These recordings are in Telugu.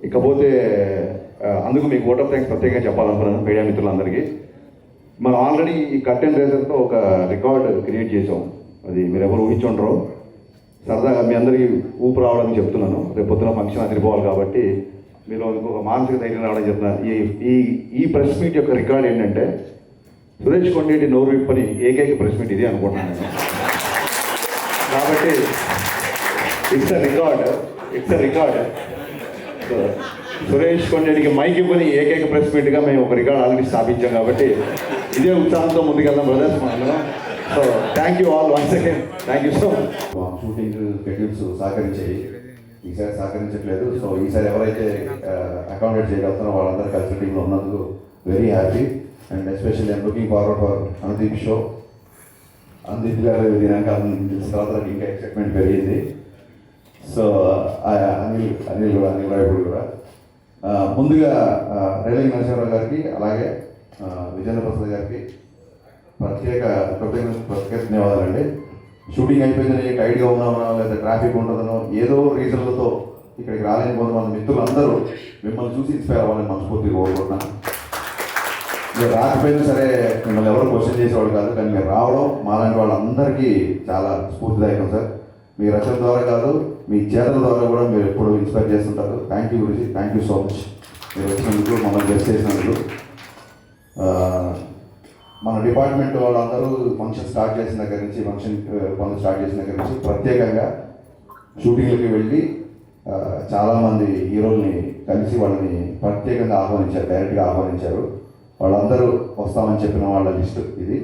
ఇకపోతే అందుకు మీకు ఓట్ ఆఫ్ థ్యాంక్స్ ప్రత్యేకంగా చెప్పాలనుకున్నాను మీడియా మిత్రులందరికీ. మనం ఆల్రెడీ ఈ కర్టెన్ రేజర్తో ఒక రికార్డ్ క్రియేట్ చేసాం. అది మీరు ఎవరు ఊహించుండరు. సరదాగా మీ అందరికీ ఊపు రావడానికి చెప్తున్నాను. రేపు పొద్దున ఫంక్షన్ అదిరిపోవాలి కాబట్టి మీలో ఇంకొక మానసిక ధైర్యం రావడం చెప్తున్నా. ఈ ప్రెస్ మీట్ యొక్క రికార్డ్ ఏంటంటే సురేష్ కొండేటి నోరు విప్పని ఏకైక ప్రెస్ మీట్ ఇది అనుకుంటున్నాను నేను. కాబట్టి ఇట్స్ అ రికార్డ్. సురేష్ కొండేటికి మైక్ ఇవ్వని ఏకైక ప్రెస్ మీట్గా మేము ఒక రికార్డ్ ఆల్రెడీ స్థాపించాం. కాబట్టి ఇదే ఉత్సాహంతో ముందుకెళ్దాం బ్రదర్స్ మనందరం. So thank you all once again. Thank you so much. Shooting schedules సహకరించాయి, ఈసారి సహకరించట్లేదు. సో ఈసారి ఎవరైతే అకామిడేట్ చేయగలుగుతారో వాళ్ళందరూ కలిసి టీంలో ఉన్నందుకు very happy. And especially I'm looking forward for Anudeep show. Anudeep గారు దినాక తెలిసిన తర్వాత నాకు ఇంకా ఎక్సైట్మెంట్ పెరిగింది. సో అనిల్ రాయపూడి కూడా ముందుగా రేలింగ్ నరసింహారావు గారికి అలాగే విజేంద్ర ప్రసాద్ గారికి ప్రత్యేక ధన్యవాదాలండి. షూటింగ్ అయిపోయిందని టైట్గా ఉన్నామనో లేదా ట్రాఫిక్ ఉంటుందనో ఏదో రీజన్లతో ఇక్కడికి రాలేని కొంతమంది మిత్రులందరూ మిమ్మల్ని చూసి ఇన్స్పైర్ అవ్వాలని మనస్ఫూర్తిగా కోరుకుంటున్నాను. మీరు రాకపోయినా సరే మిమ్మల్ని ఎవరు క్వశ్చన్ చేసేవాడు కాదు, కానీ మీరు రావడం మాలాంటి వాళ్ళందరికీ చాలా స్ఫూర్తిదాయకం సార్. మీ రచన ద్వారా కాదు, మీ చేతల ద్వారా కూడా మీరు ఎప్పుడు ఇన్స్పైర్ చేస్తుంటారు. థ్యాంక్ యూ గురించి, థ్యాంక్ యూ సో మచ్. మీరు వచ్చినందుకు, మమ్మల్ని గెస్ట్ చేసినందుకు. మన డిపార్ట్మెంట్ వాళ్ళందరూ ఫంక్షన్ స్టార్ట్ చేసిన దగ్గర నుంచి పనులు స్టార్ట్ చేసిన దగ్గర నుంచి ప్రత్యేకంగా షూటింగ్లకి వెళ్ళి చాలామంది హీరోల్ని కలిసి వాళ్ళని ప్రత్యేకంగా ఆహ్వానించారు, డైరెక్ట్గా ఆహ్వానించారు. వాళ్ళందరూ వస్తామని చెప్పిన వాళ్ళ లిస్ట్ ఇది.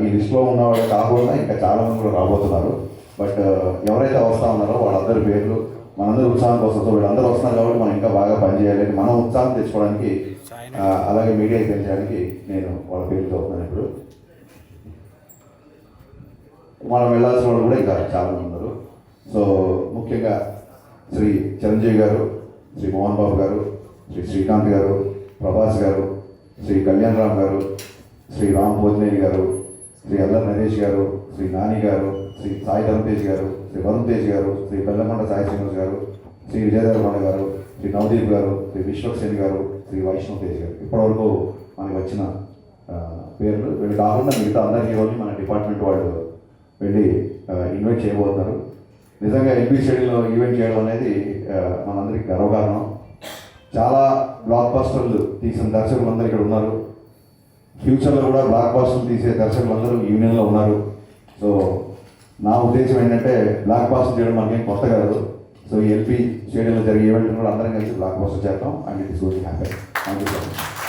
ఈ లిస్టులో ఉన్న వాళ్ళు కాకుండా ఇంకా చాలామంది కూడా రాబోతున్నారు. బట్ ఎవరైతే వస్తూ ఉన్నారో వాళ్ళందరి పేర్లు మనందరూ ఉత్సాహం కోసం, వీళ్ళందరూ వస్తున్నారు కాబట్టి మనం ఇంకా బాగా పనిచేయాలి, మనం ఉత్సాహం తెచ్చుకోవడానికి అలాగే మీడియాకి పెంచడానికి నేను వాళ్ళ పేర్లు చదువుతున్నాను. ఇప్పుడు మనం వెళ్ళాల్సిన వాళ్ళు కూడా ఇంకా చాలామంది ఉన్నారు. సో ముఖ్యంగా శ్రీ చిరంజీవి గారు, శ్రీ మోహన్ బాబు గారు, శ్రీ శ్రీకాంత్ గారు, ప్రభాస్ గారు, శ్రీ కళ్యాణ్ రామ్ గారు, శ్రీ రామ్ భోజనేని గారు, శ్రీ అల్లర్ నరేష్ గారు, శ్రీ నాని గారు, శ్రీ సాయి ధర్మతేజ్ గారు, శ్రీ వరుణ్ తేజ్ గారు, శ్రీ బెల్లకొండ సాయి శ్రీనివాస్ గారు, శ్రీ విజయధర్మణ గారు, శ్రీ నవదీప్ గారు, శ్రీ విశ్వక్సేన్ గారు, శ్రీ వైష్ణవ్ తేజ్ గారు. ఇప్పటివరకు మనకి వచ్చిన పేర్లు. వీళ్ళు కాకుండా మిగతా అందరికీ రోజు మన డిపార్ట్మెంట్ వాళ్ళు వెళ్ళి ఇన్వైట్ చేయబోతున్నారు. నిజంగా ఎన్బీ స్టేడియంలో ఈవెంట్ చేయడం అనేది మనందరికీ గర్వకారణం. చాలా బ్లాక్ బస్టర్లు తీసిన దర్శకులందరూ ఇక్కడ ఉన్నారు. ఫ్యూచర్లో కూడా బ్లాక్ బస్టర్లు తీసే దర్శకులందరూ యూనియన్లో ఉన్నారు. సో నా ఉద్దేశం ఏంటంటే బ్లాక్ బస్టర్ చేయడం మనకేం కొత్త కాదు. సో ఈ ఎల్పీ స్టేడియంలో జరిగే ఈవెంట్ కూడా అందరం కలిసి బ్లాక్ బస్టర్ చేద్దాం. And it is going to happen. Thank you so much.